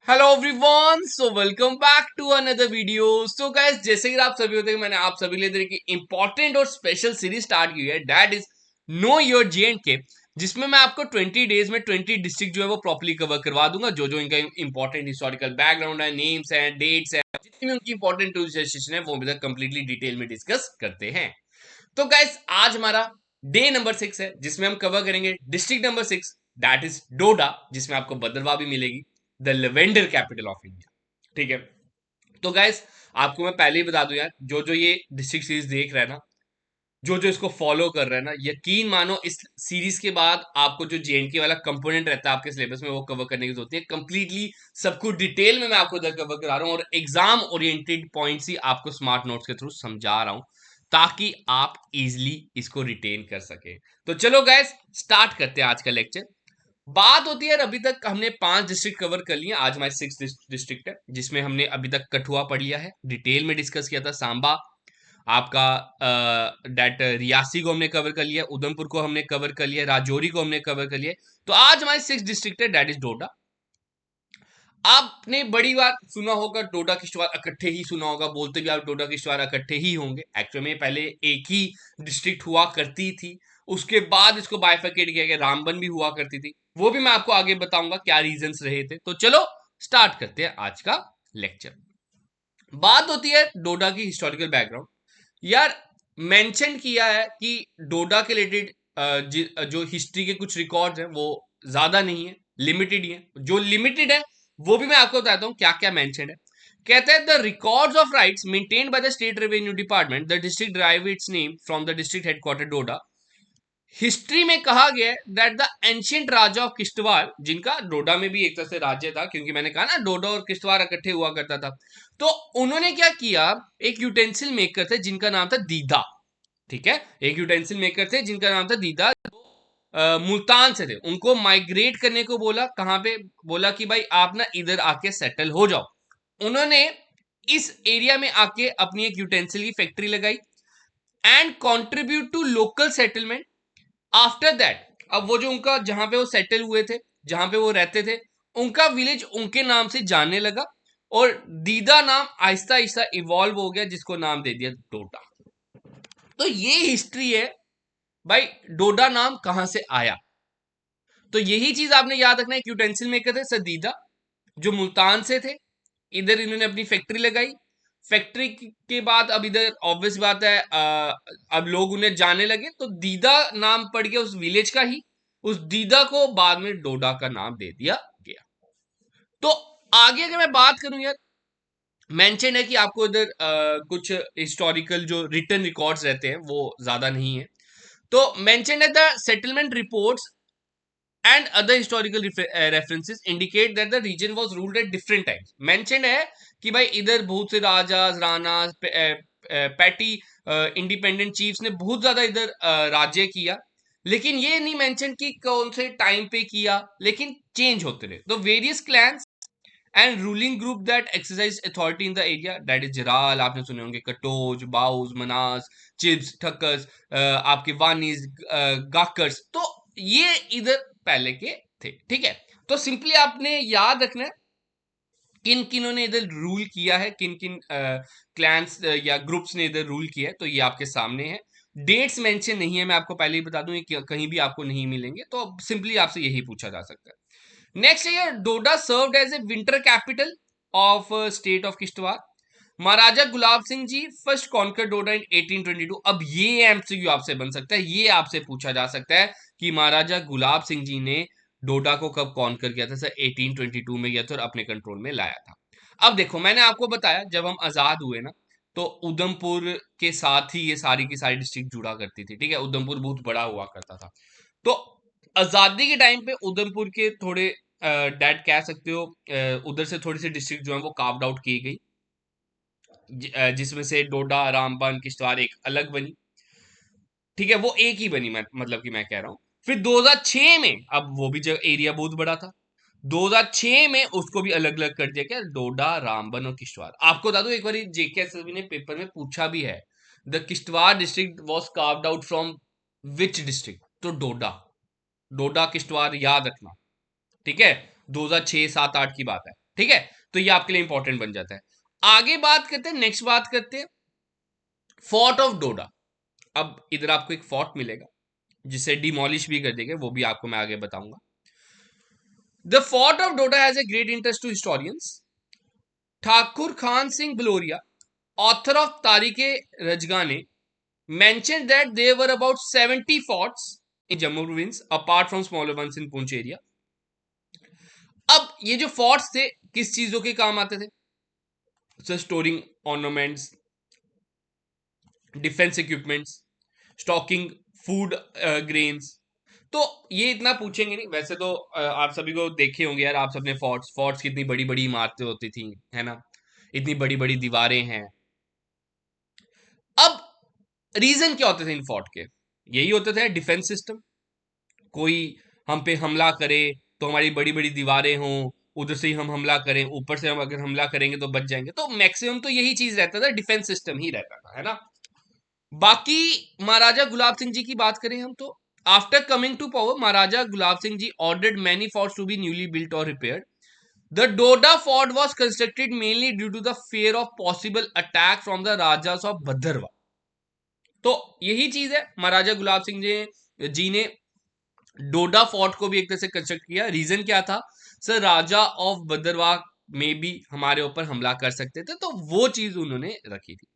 Hello everyone, so welcome back to another video. So guys, जैसे कि आप सभी होते हैं, मैंने आप सभी लिए तरह की इंपॉर्टेंट और स्पेशल सीरीज स्टार्ट की है, that is know your J जिसमें मैं आपको 20 डेज में 20 डिस्ट्रिक्ट जो है वो प्रॉपर्ली कवर करवा दूंगा। जो जो इनका इंपॉर्टेंट हिस्टोरिकल बैकग्राउंड है, नेम्स हैं, डेट्स हैं, जितनी भी उनकी इंपॉर्टेंट टूरिस्ट है वो भी कंप्लीटली डिटेल में डिस्कस करते हैं। तो गाइस, आज हमारा डे नंबर 6 है जिसमें हम कवर करेंगे डिस्ट्रिक्ट नंबर 6, दैट इज डोडा, जिसमें आपको भद्रवाह भी मिलेगी, the lavender capital of India. ठीक है, तो गाइस आपको मैं पहले ही बता दूं यार, जो जो ये डिस्ट्रिक्ट सीरीज देख रहा है ना, जो जो इसको फॉलो कर रहा है ना, यकीन मानो इस सीरीज के बाद आपको जो जेएनके वाला कंपोनेंट रहता है आपके सिलेबस में वो कवर करने की जरूरत होती है। कंप्लीटली सब कुछ डिटेल में मैं आपको इधर कवर करा रहा हूँ और एग्जाम ओरिएंटेड पॉइंट्स ही आपको स्मार्ट नोट्स के थ्रू समझा रहा हूँ ताकि आप इजिली इसको रिटेन कर सके। तो चलो गाइस, स्टार्ट करते हैं आज का लेक्चर। बात होती है, अभी तक हमने 5 डिस्ट्रिक्ट कवर कर लिए, आज हमारी 6 डिस्ट्रिक्ट है जिसमें हमने अभी तक कठुआ पढ़ लिया है, डिटेल में डिस्कस किया था, सांबा आपका डेट रियासी को हमने कवर कर लिया, उधमपुर को हमने कवर कर लिया, राजौरी को हमने कवर कर लिया। तो आज हमारी 6 डिस्ट्रिक्ट है, डेट इज डोडा। आपने बड़ी बार सुना होगा डोडा किश्तवाड़ इकट्ठे ही सुना होगा, बोलते भी आप डोडा किश्तवाड़ इकट्ठे ही होंगे। एक्चुअली में पहले एक ही डिस्ट्रिक्ट हुआ करती थी, उसके बाद इसको बाइफरकेट किया गया, रामबन भी हुआ करती थी, वो भी मैं आपको आगे बताऊंगा क्या रीजंस रहे थे। तो चलो स्टार्ट करते हैं आज का लेक्चर। बात होती है डोडा की हिस्टोरिकल बैकग्राउंड। यार, मेंशन किया है कि डोडा के रिलेटेड जो हिस्ट्री के कुछ रिकॉर्ड्स हैं वो ज्यादा नहीं है, लिमिटेड ही है। जो लिमिटेड है वो भी मैं आपको बताता हूं क्या क्या मेंशन है। कहता है, the records of rights maintained by the state revenue department, the district drive it's name from the district headquarter Doda. History में कहा गया है that the ancient Raja of Kishtwar, जिनका डोडा में भी एक तरह से राज्य था, क्योंकि मैंने कहा ना डोडा और किश्तवाड़ इकट्ठे हुआ करता था, तो उन्होंने क्या किया, एक यूटेंसिल मेकर थे जिनका नाम था दीदा। ठीक है, एक यूटेंसिल मेकर थे जिनका नाम था दीदा, मुल्तान से थे। उनको माइग्रेट करने को बोला, कहां पे बोला कि भाई आप ना इधर आके सेटल हो जाओ। उन्होंने इस एरिया में आके अपनी एक यूटेंसिल की फैक्ट्री लगाई and contribute to local settlement. After that, अब वो जो उनका जहां पे वो सेटल हुए थे, जहां पे वो रहते थे, उनका विलेज उनके नाम से जानने लगा और दीदा नाम आहिस्ता आहिस्ता इवॉल्व हो गया, जिसको नाम दे दिया डोडा। तो ये हिस्ट्री है भाई, डोडा नाम कहां से आया। तो यही चीज आपने याद रखना है। यूटेंसिल मेकर थे सदीदा, जो मुल्तान से थे, इधर इन्होंने अपनी फैक्ट्री लगाई। फैक्ट्री के बाद अब इधर ऑब्वियस बात है, अब लोग उन्हें जानने लगे तो दीदा नाम पड़ गया उस विलेज का ही। उस दीदा को बाद में डोडा का नाम दे दिया गया। तो आगे अगर मैं बात करूं यार, मेंशन है कि आपको इधर कुछ हिस्टोरिकल जो रिटर्न रिकॉर्ड्स रहते हैं वो ज्यादा नहीं है। तो मेंशन है, the settlement reports and other historical references indicate that the region was ruled at different times. Mentioned है कि भाई इधर बहुत से राजाज, रानाज, पैटी इंडिपेंडेंट चीफ्स ने बहुत ज्यादा इधर राज्य किया, लेकिन ये नहीं मेंशन कि कौन से टाइम पे किया, लेकिन चेंज होते रहे। तो various clans and ruling group that exercise authority in the area, that is Jarral, आपने सुने होंगे, कटोज, बाउज, मनास, चिब्स, ठक्कर्स, आपके वानीज, गाकर्स। तो ये इधर पहले के थे। ठीक है, तो सिंपली आपने याद रखना है किन किनों ने इधर रूल किया है, किन किन क्लैंस या ग्रुप्स ने इधर रूल किया है, तो ये आपके सामने है। डेट्स मेंशन नहीं है, मैं आपको पहले ही बता दूं, ये कहीं भी आपको नहीं मिलेंगे, तो सिंपली आपसे यही पूछा जा सकता है। नेक्स्ट है, Doda served as a winter capital of state of Kishtwar. Maharaja Gulab Singh ji first conquer Doda in 1822। अब ये एमसीक्यू आपसे बन सकता है, ये आपसे पूछा जा सकता है कि महाराजा गुलाब सिंह जी ने डोडा को कब कॉन्कर किया था। सर 1822 में किया था और अपने कंट्रोल में लाया था। अब देखो, मैंने आपको बताया जब हम आजाद हुए ना, तो उधमपुर के साथ ही ये सारी की सारी डिस्ट्रिक्ट जुड़ा करती थी। ठीक है, उधमपुर बहुत बड़ा हुआ करता था। तो आजादी के टाइम पे उधमपुर के थोड़े डैड कह सकते हो, उधर से थोड़ी सी डिस्ट्रिक्ट जो है वो कार्व्ड आउट की गई, जिसमें से डोडा, रामबन, किश्तवाड़ एक अलग बनी। ठीक है, वो एक ही बनी, मैं मतलब कि मैं कह रहा हूं। फिर 2006 में, अब वो भी जब एरिया बहुत बड़ा था, 2006 में उसको भी अलग अलग कर दिया, क्या, डोडा, रामबन और किश्तवाड़। आपको बता दूं, एक बार जेके ने पेपर में पूछा भी है, the Kishtwar district was carved out from which district, तो डोडा, किश्तवाड़ याद रखना। ठीक है, 2006, 7, 8 की बात है। ठीक है, तो ये आपके लिए इंपॉर्टेंट बन जाता है। आगे बात करते हैं, नेक्स्ट बात करते हैं फोर्ट ऑफ डोडा। अब इधर आपको एक फोर्ट मिलेगा जिसे डिमोलिश भी कर देंगे, वो भी आपको मैं आगे बताऊंगा। The fort of Doda has a great interest to historians. Thakur Khan Singh Baloria, author of Tarikhe Rajgane, mentioned that there were about 70 forts in Jammu province apart from smaller ones in Poonch area. अब ये जो forts थे किस चीजों के काम आते थे? So storing ornaments, defense equipments, stocking food grains. तो ये इतना पूछेंगे नहीं वैसे तो। आप सभी को देखे होंगे यार, आप सबने फोर्ट्स फोर्ट्स कितनी बड़ी बड़ी इमारतें होती थी, है ना, इतनी बड़ी बड़ी दीवारें हैं। अब रीजन क्या होते थे इन फोर्ट के? यही होते थे डिफेंस सिस्टम। कोई हम पे हमला करे तो हमारी बड़ी बड़ी दीवारें हों, उधर से ही हम हमला करें, ऊपर से हम अगर हमला करेंगे तो बच जाएंगे। तो मैक्सिमम तो यही चीज रहता था, डिफेंस सिस्टम ही रहता था, है ना। बाकी महाराजा गुलाब सिंह जी की बात करें हम तो after coming to power Maharaja Gulab Singh ji ordered many forts to be newly built और repaired. The Doda fort was constructed mainly due to the fear of possible attack from the Rajas of Bhadarwah. तो यही चीज है, महाराजा गुलाब सिंह जी ने डोडा फोर्ट को भी एक तरह से कंस्ट्रक्ट किया। रीजन क्या था? सर राजा ऑफ भद्रवा में भी हमारे ऊपर हमला कर सकते थे, तो वो चीज उन्होंने रखी थी।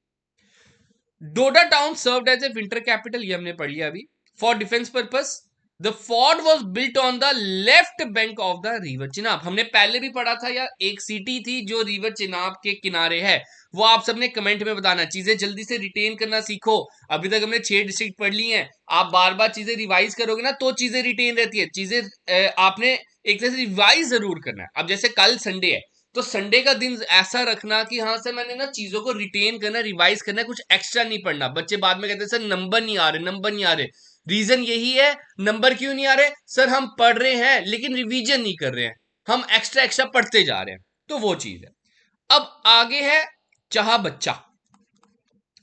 Doda town served as a winter capital, ये हमने पढ़ लिया अभी। For defence purpose the fort was built on the left bank of the river Chenab. हमने पहले भी पढ़ा था यार, एक सिटी थी जो रिवर चिनाब के किनारे है। वो आप सबने कमेंट में बताना, चीजें जल्दी से रिटेन करना सीखो। अभी तक हमने 6 डिस्ट्रिक्ट पढ़ ली हैं, आप बार बार चीजें रिवाइज करोगे ना तो चीजें रिटेन रहती है। चीजें आपने एक तरह से रिवाइज जरूर करना है। अब जैसे कल संडे है तो संडे का दिन ऐसा रखना कि हाँ सर मैंने ना चीजों को रिटेन करना, रिवाइज करना, कुछ एक्स्ट्रा नहीं पढ़ना। बच्चे बाद में कहते हैं सर नंबर नहीं आ रहे, नंबर नहीं आ रहे। रीजन यही है, नंबर क्यों नहीं आ रहे? सर हम पढ़ रहे हैं लेकिन रिवीजन नहीं कर रहे हैं, हम एक्स्ट्रा एक्स्ट्रा पढ़ते जा रहे हैं, तो वो चीज है। अब आगे है चाह बच्चा।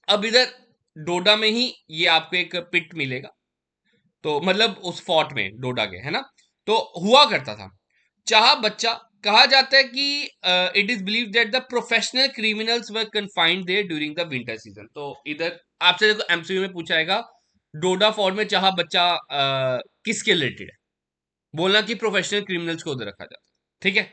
अब इधर डोडा में ही ये आपको एक पिट मिलेगा, तो मतलब उस फोर्ट में डोडा के, है ना। तो हुआ करता था चाह बच्चा। कहा जाता है कि it is believe that the professional criminals were confined there during the winter season. तो इधर आपसे देखो एमसीक्यू में पूछा जाएगा डोडा फोर्ट में चाह बच्चा किसके रिलेटेड है? बोलना कि प्रोफेशनल क्रिमिनल्स को उधर रखा जाता है, ठीक है।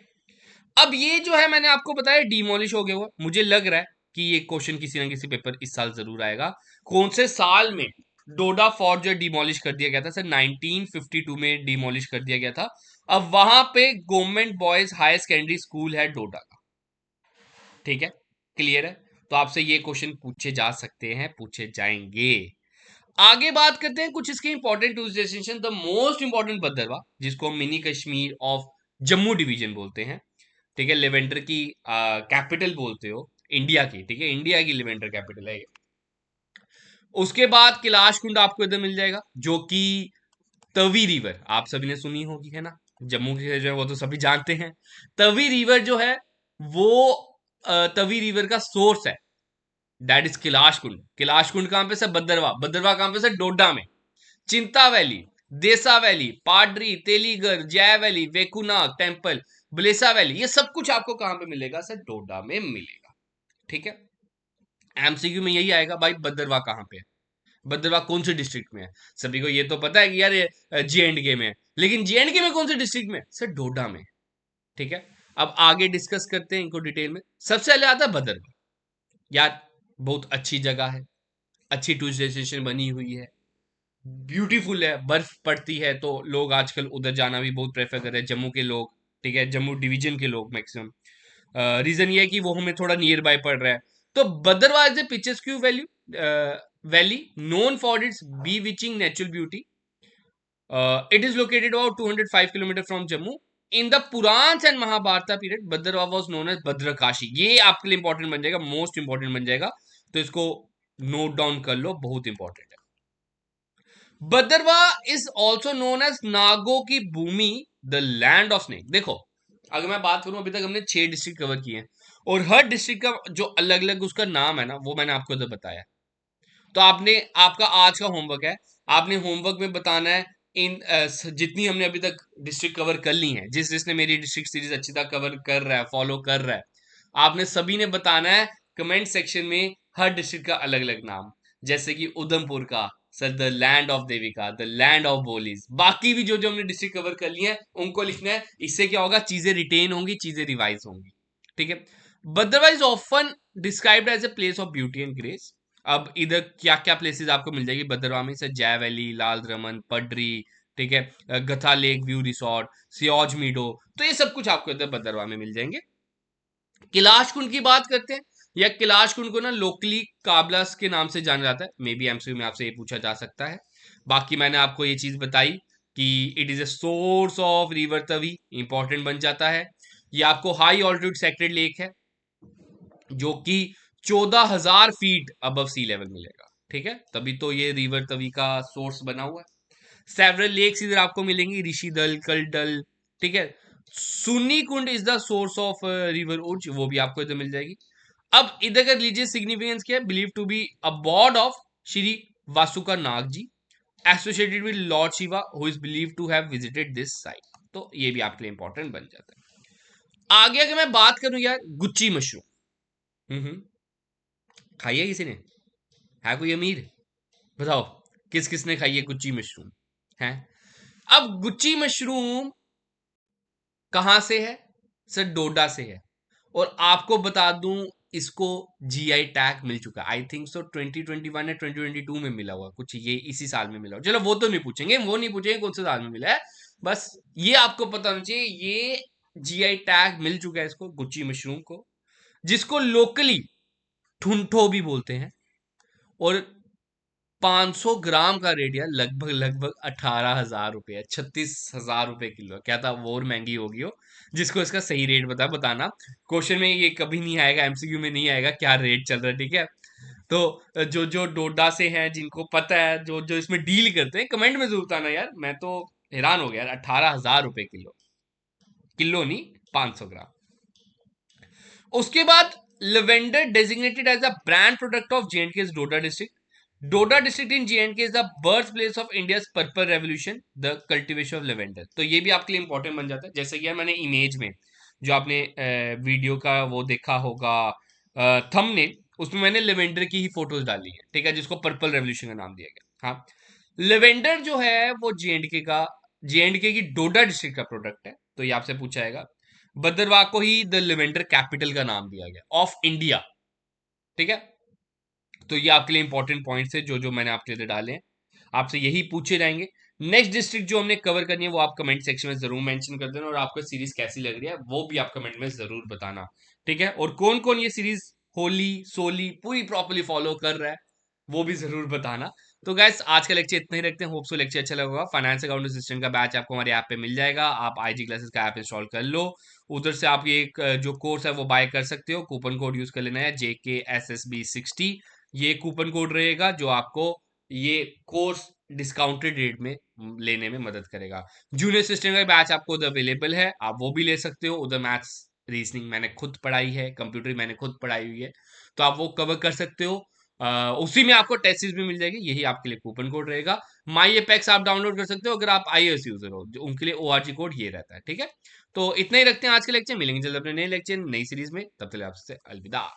अब ये जो है मैंने आपको बताया डिमोलिश हो गया हुआ। मुझे लग रहा है कि ये क्वेश्चन किसी ना किसी पेपर इस साल जरूर आएगा। कौन से साल में डोडा फोर्ट जो डिमोलिश कर दिया गया था? सर 1952 में डिमोलिश कर दिया गया था। अब वहां पे government boys higher secondary school है डोडा का, ठीक है, क्लियर है। तो आपसे ये क्वेश्चन पूछे जा सकते हैं, पूछे जाएंगे। आगे बात करते हैं कुछ इसके important tourist destination. The most important Bhadarwah, जिसको हम mini Kashmir of Jammu division बोलते हैं, ठीक है, लेवेंडर की कैपिटल बोलते हो इंडिया की, ठीक है, इंडिया की लेवेंडर कैपिटल है ये। उसके बाद कैलाश कुंड आपको इधर मिल जाएगा, जो कि तवी रिवर आप सभी ने सुनी होगी, है ना। जम्मू के जो है वो तो सभी जानते हैं। तवी रिवर जो है वो तवी रिवर का सोर्स है, दैट इज कैलाश कुंड। कैलाश कुंड कहां पे? सर भद्रवा। भद्रवा कहां पे? सर डोडा में। चिंता वैली, देसा वैली, पाडरी, तेलीगर, जय वैली, वेकुनाग टेम्पल, बलेसा वैली, ये सब कुछ आपको कहां पे मिलेगा? सर डोडा में मिलेगा, ठीक है। एमसीक्यू में यही आएगा भाई, भद्रवा कहां पे है, भद्रवा कौन से डिस्ट्रिक्ट में है। सभी को ये तो पता है कि यार JNK में है, लेकिन JNK में कौन से डिस्ट्रिक्ट में? सर डोडा में, ठीक है। अब आगे डिस्कस करते हैं इनको डिटेल में। सबसे पहले आता है भद्रवा। यार बहुत अच्छी जगह है, अच्छी टूरिस्ट डेस्टिनेशन बनी हुई है, ब्यूटीफुल है, बर्फ पड़ती है तो लोग आजकल उधर जाना भी बहुत प्रेफर कर रहे हैं, जम्मू के लोग, ठीक है, जम्मू डिवीजन के लोग मैक्सिमम। रीजन ये है कि वो हमें थोड़ा नियर बाय पड़ रहा है। तो Bhadarwah is a picturesque valley known for its bewitching natural beauty. It is located about 205 kilometer from Jammu. In the Purans and Mahabharata period, Bhadrava was known as Bhadrakashi. ये आपके लिए इंपॉर्टेंट बन जाएगा, most important बन जाएगा, तो इसको note down कर लो, बहुत इंपॉर्टेंट है। भद्रवा इज ऑल्सो नोन एज नागो की भूमि, द लैंड ऑफ स्नेक। देखो अगर मैं बात करूं, अभी तक हमने 6 डिस्ट्रिक्ट कवर किए हैं और हर डिस्ट्रिक्ट का जो अलग अलग उसका नाम है ना, वो मैंने आपको इधर बताया। तो आपने, आपका आज का होमवर्क है, आपने होमवर्क में बताना है जितनी हमने अभी तक डिस्ट्रिक्ट कवर कर ली हैं, जिसने मेरी डिस्ट्रिक्ट सीरीज अच्छी तरह कवर कर रहा है, फॉलो कर रहा है, आपने सभी ने बताना है कमेंट सेक्शन में हर डिस्ट्रिक्ट का अलग अलग नाम। जैसे कि उधमपुर का sir the land of Devika, the land of Baolis. बाकी भी जो जो हमने डिस्ट्रिक्ट कवर कर लिए हैं उनको लिखना है। इससे क्या होगा, चीजें रिटेन होंगी, चीजें रिवाइज होंगी। ठीक है। Bhadarwah is often described as a place of beauty and grace. अब इधर क्या क्या प्लेसेस आपको मिल जाएगी बदरवा में, सर जय वैली, लाल दमन, पडरी, ठीक है, गथा लेक व्यू रिसोर्ट, सियोज मीडो, तो ये सब कुछ आपको इधर बदरवा में मिल जाएंगे। कैलाश कुंड की बात करते हैं, या कैलाश कुंड को ना लोकली काबलास के नाम से जाना जाता है। मे बी एमसीक्यू में आपसे ये पूछा जा सकता है। बाकी मैंने आपको ये चीज बताई कि it is a source of river Tawi, important बन जाता है। ये आपको हाई ऑल्टीट्यूड सेक्रेड लेक है जो कि 14,000 फीट अबव सी लेवल मिलेगा। ठीक है, तभी तो ये रिवर तवी का सोर्स बना हुआ है। सेवरल लेक्स इधर आपको मिलेंगी, ऋषि दल, कल दल, ठीक है। Sunni Kund is the source of river Urj, वो भी आपको इधर मिल जाएगी। अब इधर का रिलीजियस सिग्निफिकेंस क्या है, believe to be a god of Shri Vasuka Nag ji, associated with lord Shiva who is believe to have visited this site. तो ये भी आपके लिए इंपॉर्टेंट बन जाता है। आगे अगर मैं बात करूं यार गुच्ची मशरूम, खाई है किसी ने, है कोई अमीर, बताओ किस किस ने खाई है गुच्ची मशरूम है। अब गुच्ची मशरूम कहां से है, सर डोडा से है। और आपको बता दूं इसको जीआई टैग मिल चुका है, आई थिंक सो 2021 या 2022 में मिला हुआ कुछ, ये इसी साल में मिला हुआ। चलो वो तो नहीं पूछेंगे, वो नहीं पूछेंगे कौन से साल में मिला है, बस ये आपको पता होना चाहिए ये जीआई टैग मिल चुका है इसको, गुच्ची मशरूम को, जिसको लोकली ठुंठो भी बोलते हैं। और 500 ग्राम का रेट यार लगभग लगभग 18,000 रुपये, 36,000 रुपये किलो है। क्या था वो और महंगी होगी हो, जिसको इसका सही रेट बताना। क्वेश्चन में ये कभी नहीं आएगा, एमसीक्यू में नहीं आएगा क्या रेट चल रहा है, ठीक है। तो जो जो डोडा से हैं, जिनको पता है, जो जो इसमें डील करते हैं, कमेंट में जरूर बताना यार। मैं तो हैरान हो गया यार, 18,000 रुपये किलो, किलो नहीं 500 ग्राम। उसके बाद lavender designated as a brand product of J and K Doda district. Doda district in J and K is the birth place of India purple revolution, the cultivation of lavender. तो ये भी आपके लिए इंपॉर्टेंट बन जाता है। जैसे कि मैंने इमेज में जो आपने वीडियो का वो देखा होगा थंबनेल, उसमें मैंने लेवेंडर की ही फोटोज डाली है, ठीक है, जिसको पर्पल रेवोल्यूशन का नाम दिया गया। हाँ, लेवेंडर जो है वो जेएंडके का, जेएंडके की डोडा डिस्ट्रिक्ट का प्रोडक्ट है। तो ये आपसे पूछा जाएगा। भद्रवाह को ही द लेवेंडर कैपिटल का नाम दिया गया ऑफ इंडिया, ठीक है। तो ये आपके लिए इंपॉर्टेंट पॉइंट्स है जो जो मैंने आपके लिए डाले हैं, आपसे यही पूछे जाएंगे। नेक्स्ट डिस्ट्रिक्ट जो हमने कवर करनी है वो आप कमेंट सेक्शन में जरूर मेंशन कर देना, और आपको सीरीज कैसी लग रही है वो भी आप कमेंट में जरूर बताना, ठीक है। और कौन कौन ये सीरीज होली सोली पूरी प्रॉपर्ली फॉलो कर रहा है वो भी जरूर बताना। तो गैस आज का लेक्चर इतना ही रखते हैं, होप सो लेक्चर अच्छा लगा होगा। फाइनेंस अकाउंट असिस्टेंट का बैच आपको हमारे ऐप पे मिल जाएगा, आप आईजी क्लासेस का ऐप इंस्टॉल कर लो, उधर से आप ये जो कोर्स है वो बाय कर सकते हो। कूपन कोड यूज कर लेना है JKSSB60, ये कूपन कोड रहेगा जो आपको ये कोर्स डिस्काउंटेड रेट में लेने में मदद करेगा। जूनियर सिस्टम का बैच आपको उधर अवेलेबल है, आप वो भी ले सकते हो। उधर मैथ्स रीजनिंग मैंने खुद पढ़ाई है, कंप्यूटर मैंने खुद पढ़ाई हुई है, तो आप वो कवर कर सकते हो। उसी में आपको टेस्ट सीरीज भी मिल जाएगी, यही आपके लिए कूपन कोड रहेगा। माई एपेक्स आप डाउनलोड कर सकते हो अगर आप iOS यूजर हो, जो उनके लिए ORG कोड ये रहता है, ठीक है। तो इतना ही रखते हैं आज के लेक्चर, मिलेंगे जल्द अपने नए लेक्चर नई सीरीज में, तब तक आपसे अलविदा।